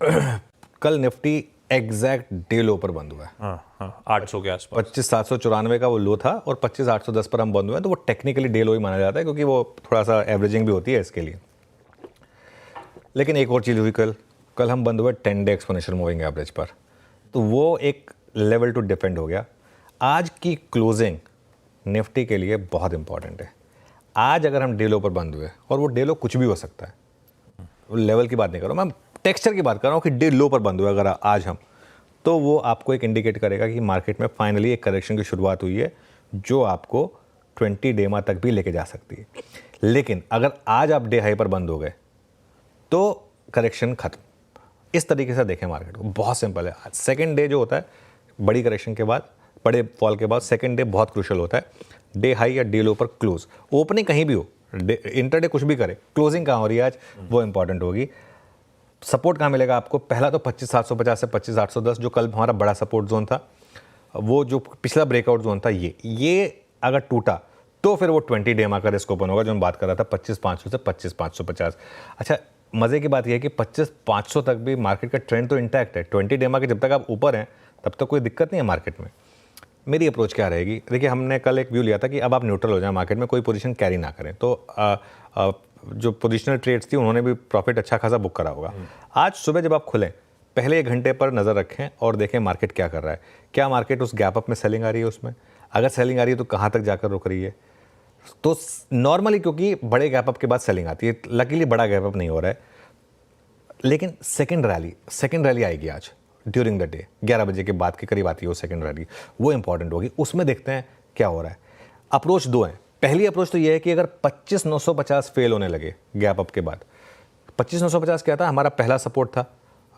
कल Nifty exact day लो पर बंद हुआ है। हाँ, 800 के आसपास 25,794 का वो लो था और 25,810 पर हम बंद हुए हैं, तो वो टेक्निकली डे लो ही माना जाता है क्योंकि वो थोड़ा सा एवरेजिंग भी होती है इसके लिए। लेकिन एक और चीज़ हुई कल हम बंद हुए 10 डे एक्सपोनेंशियल मूविंग एवरेज पर, तो वो एक लेवल टू डिफेंड हो गया। आज की क्लोजिंग निफ्टी के लिए बहुत इंपॉर्टेंट है। आज अगर हम डे लो पर बंद हुए, और वो डे लो कुछ भी हो सकता है, लेवल की बात नहीं कर रहा हूँ मैं, टेक्सचर की बात कर रहा हूँ कि डे लो पर बंद हुए अगर आज हम, तो वो आपको एक इंडिकेट करेगा कि मार्केट में फाइनली एक करेक्शन की शुरुआत हुई है जो आपको 20 डेमा तक भी लेके जा सकती है। लेकिन अगर आज आप डे हाई पर बंद हो गए तो करेक्शन खत्म। इस तरीके से देखें मार्केट को, बहुत सिंपल है। सेकेंड डे जो होता है बड़ी करेक्शन के बाद, बड़े फॉल के बाद, सेकेंड डे बहुत क्रूशल होता है। डे हाई या डे लो पर क्लोज, ओपनिंग कहीं भी हो, इंटरडे कुछ भी करे, क्लोजिंग कहाँ हो रही है आज, वो इंपॉर्टेंट होगी। सपोर्ट कहाँ मिलेगा आपको? पहला तो 25,750 से 25,810 जो कल हमारा बड़ा सपोर्ट जोन था, वो जो पिछला ब्रेकआउट जोन था, ये अगर टूटा तो फिर वो 20 डेमा का रिस्क ओपन होगा जो मैं बात कर रहा था 25,500 से 25,550। अच्छा, मज़े की बात यह है कि 25,500 तक भी मार्केट का ट्रेंड तो इंटैक्ट है। 20 डेमा के जब तक आप ऊपर हैं तब तक कोई दिक्कत नहीं है मार्केट में। मेरी अप्रोच क्या रहेगी? देखिए, हमने कल एक व्यू लिया था कि अब आप न्यूट्रल हो जाए मार्केट में, कोई पोजीशन कैरी ना करें। तो जो पोजिशनल ट्रेड्स थी उन्होंने भी प्रॉफिट अच्छा खासा बुक करा होगा। आज सुबह जब आप खुलें, पहले 1 घंटे पर नज़र रखें और देखें मार्केट क्या कर रहा है। क्या मार्केट उस गैप अप में सेलिंग आ रही है? उसमें अगर सेलिंग आ रही है तो कहाँ तक जाकर रुक रही है? तो नॉर्मली क्योंकि बड़े गैप अप के बाद सेलिंग आती है, लकीली बड़ा गैप अप नहीं हो रहा है। लेकिन सेकेंड रैली आएगी आज ड्यूरिंग द डे, 11 बजे के बाद के करीब आती है वो सेकेंड रैली, वो इंपॉर्टेंट होगी। उसमें देखते हैं क्या हो रहा है। अप्रोच दो है। पहली अप्रोच तो ये है कि अगर 25,950 फेल होने लगे गैप अप के बाद, 25,950 क्या था? हमारा पहला सपोर्ट था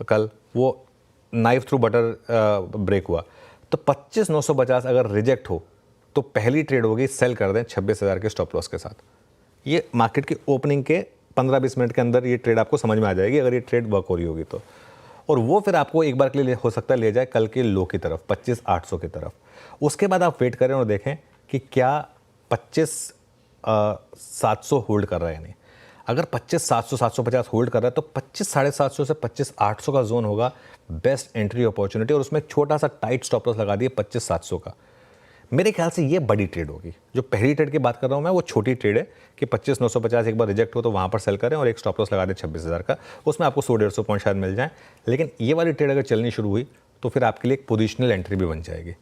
कल, वो नाइफ थ्रू बटर ब्रेक हुआ। तो 25,950 अगर रिजेक्ट हो तो पहली ट्रेड होगी सेल कर दें 26,000 के स्टॉप लॉस के साथ। ये मार्केट की ओपनिंग के 15-20 मिनट के अंदर ये ट्रेड आपको समझ में आ जाएगी अगर ये ट्रेड वर्क हो रही होगी तो। और वो फिर आपको एक बार के लिए हो सकता है ले जाए कल के लो की तरफ, 25,800 की तरफ। उसके बाद आप वेट करें और देखें कि क्या 25,700 होल्ड कर रहा है या नहीं। अगर 25,700 750 होल्ड कर रहा है तो 25,750 से 25,800 का जोन होगा बेस्ट एंट्री अपॉर्चुनिटी, और उसमें छोटा सा टाइट स्टॉप लॉस लगा दिए 25,700 का। मेरे ख्याल से ये बड़ी ट्रेड होगी। जो पहली ट्रेड की बात कर रहा हूँ मैं, वो छोटी ट्रेड है कि 25,950 एक बार रिजेक्ट हो तो वहाँ पर सेल करें और एक स्टॉप लॉस लगा दें 26,000 का, उसमें आपको 100-150 पॉइंट शायद मिल जाए। लेकिन ये वाली ट्रेड अगर चलनी शुरू हुई तो फिर आपके लिए एक पोजिशनल एंट्री भी बन जाएगी।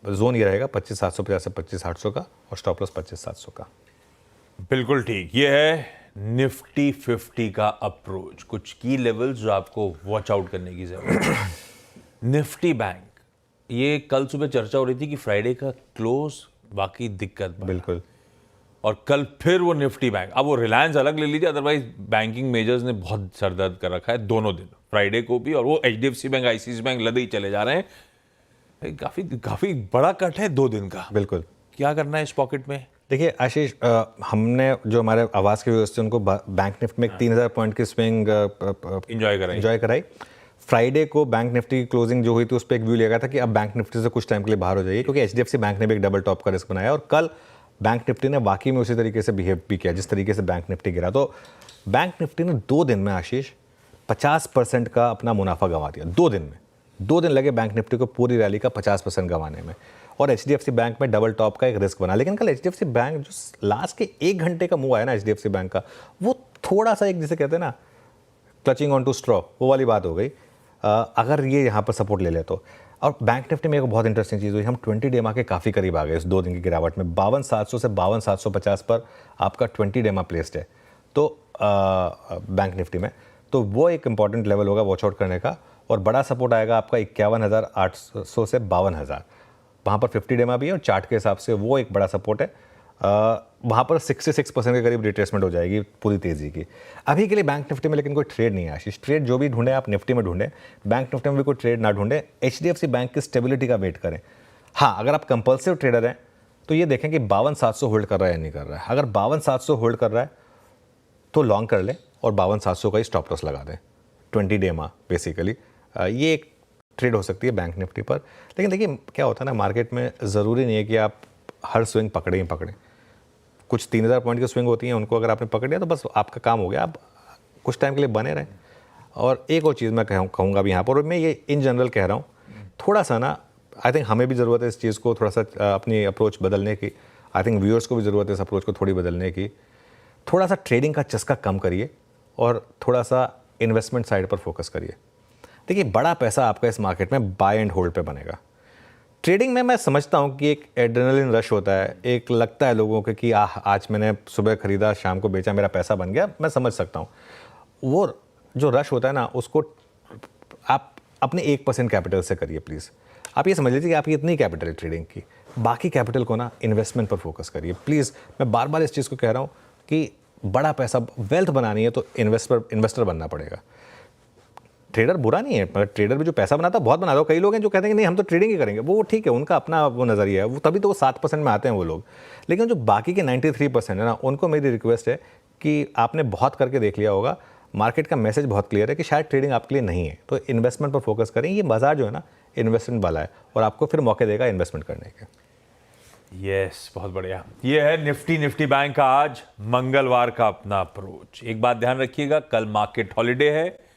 जोन ये रहेगा 25,750 से 25,800 का और स्टॉप लॉस 25,700 का। बिल्कुल ठीक। ये है निफ्टी 50 का अप्रोच, कुछ की लेवल्स जो आपको वॉच आउट करने की जरूरत है। निफ्टी बैंक, ये कल सुबह चर्चा हो रही थी कि फ्राइडे का क्लोज बाकी दिक्कत बना। बिल्कुल। और कल फिर वो निफ्टी बैंक, अब वो रिलायंस अलग ले लीजिए, अदरवाइज बैंकिंग मेजर्स ने बहुत सरदर्द कर रखा है दोनों दिन, फ्राइडे को भी, और वो HDFC बैंक, ICICI बैंक लदे ही चले जा रहे हैं। काफी बड़ा कट है 2 दिन का। बिल्कुल। क्या करना है इस पॉकेट में? देखिए आशीष, हमने जो हमारे आवाज़ के व्यूअर्स थे उनको बैंक निफ्टी में एक 3,000 पॉइंट की स्विंग एंजॉय कराई। फ्राइडे को बैंक निफ्टी की क्लोजिंग जो हुई थी उस पर एक व्यू लिया गया था कि अब बैंक निफ्टी से कुछ टाइम के लिए बाहर हो जाइए, क्योंकि HDFC बैंक ने भी एक डबल टॉप का रिस्क बनाया और कल बैंक निफ्टी ने वाकई में उसी तरीके से बिहेव भी किया जिस तरीके से बैंक निफ्टी गिरा। तो बैंक निफ्टी ने 2 दिन में आशीष 50% का अपना मुनाफा गंवा दिया। 2 दिन में 2 दिन लगे बैंक निफ्टी को पूरी रैली का 50% गंवाने में, और HDFC बैंक में डबल टॉप का एक रिस्क बना। लेकिन कल HDFC बैंक जो लास्ट के 1 घंटे का मूव आया ना HDFC बैंक का, वो थोड़ा सा एक जिसे कहते हैं ना क्लचिंग ऑन टू स्ट्रॉ, वो वाली बात हो गई। अगर ये यहाँ पर सपोर्ट ले ले तो। और बैंक निफ्टी में एक बहुत इंटरेस्टिंग चीज़ हुई, हम 20 डेमा के काफ़ी करीब आ गए इस 2 दिन की गिरावट में। 52,700 से 52,750 पर आपका 20 डेमा प्लेस्ड है तो बैंक निफ्टी में, तो वो एक इंपॉर्टेंट लेवल होगा वॉच आउट करने का। और बड़ा सपोर्ट आएगा आपका 51,800 से 52,000, वहाँ पर 50 डेमा भी है और चार्ट के हिसाब से वो एक बड़ा सपोर्ट है। वहाँ पर 66% के करीब रिट्रेसमेंट हो जाएगी पूरी तेज़ी की अभी के लिए बैंक निफ्टी में। लेकिन कोई ट्रेड नहीं है आशीष, ट्रेड जो भी ढूंढे आप निफ्टी में ढूंढें, बैंक निफ्टी में भी कोई ट्रेड ना ढूंढें। HDFC बैंक की स्टेबिलिटी का वेट करें। हाँ, अगर आप कंपल्सिव ट्रेडर हैं तो ये देखें कि 52,700 होल्ड कर रहा है या नहीं कर रहा है। अगर 52,700 होल्ड कर रहा है तो लॉन्ग कर ले और 52,700 का ही स्टॉप लॉस लगा दें 20 डेमा बेसिकली। ये एक ट्रेड हो सकती है बैंक निफ्टी पर। लेकिन देखिए क्या होता है ना, मार्केट में ज़रूरी नहीं है कि आप हर स्विंग पकड़े ही पकड़ें। कुछ 3,000 पॉइंट की स्विंग होती हैं, उनको अगर आपने पकड़ लिया तो बस आपका काम हो गया, आप कुछ टाइम के लिए बने रहें। और एक और चीज़ मैं कहूँगा अभी यहाँ पर, और मैं ये इन जनरल कह रहा हूँ, थोड़ा सा ना आई थिंक हमें भी ज़रूरत है इस चीज़ को थोड़ा सा अपनी अप्रोच बदलने की। आई थिंक व्यूअर्स को भी ज़रूरत है इस अप्रोच को थोड़ी बदलने की। थोड़ा सा ट्रेडिंग का चस्का कम करिए और थोड़ा सा इन्वेस्टमेंट साइड पर फोकस करिए। देखिए, बड़ा पैसा आपका इस मार्केट में बाय एंड होल्ड पे बनेगा। ट्रेडिंग में मैं समझता हूँ कि एक एड्रेनलिन रश होता है, एक लगता है लोगों को कि आज मैंने सुबह खरीदा, शाम को बेचा, मेरा पैसा बन गया। मैं समझ सकता हूँ, वो जो रश होता है ना, उसको आप अपने 1% कैपिटल से करिए प्लीज़। आप ये समझ लीजिए कि आपकी इतनी कैपिटल है ट्रेडिंग की, बाकी कैपिटल को ना इन्वेस्टमेंट पर फोकस करिए प्लीज़। मैं बार बार इस चीज़ को कह रहा हूँ कि बड़ा पैसा, वेल्थ बनानी है तो इन्वेस्टर बनना पड़ेगा। ट्रेडर बुरा नहीं है, मगर ट्रेडर भी जो पैसा बनाता है बहुत बनाता है। कई लोग हैं जो कहते हैं कि नहीं हम तो ट्रेडिंग ही करेंगे, वो ठीक है, उनका अपना वो नज़रिया है, वो तभी तो वो 7% में आते हैं वो लोग। लेकिन जो बाकी के 93% है ना, उनको मेरी रिक्वेस्ट है कि आपने बहुत करके देख लिया होगा, मार्केट का मैसेज बहुत क्लियर है कि शायद ट्रेडिंग आपके लिए नहीं है, तो इन्वेस्टमेंट पर फोकस करें। ये बाजार जो है ना, इन्वेस्टमेंट वाला है और आपको फिर मौके देगा इन्वेस्टमेंट करने के। यस, बहुत बढ़िया। ये है निफ्टी बैंक का आज मंगलवार का अपना अप्रोच। एक बात ध्यान रखिएगा, कल मार्केट हॉलिडे है,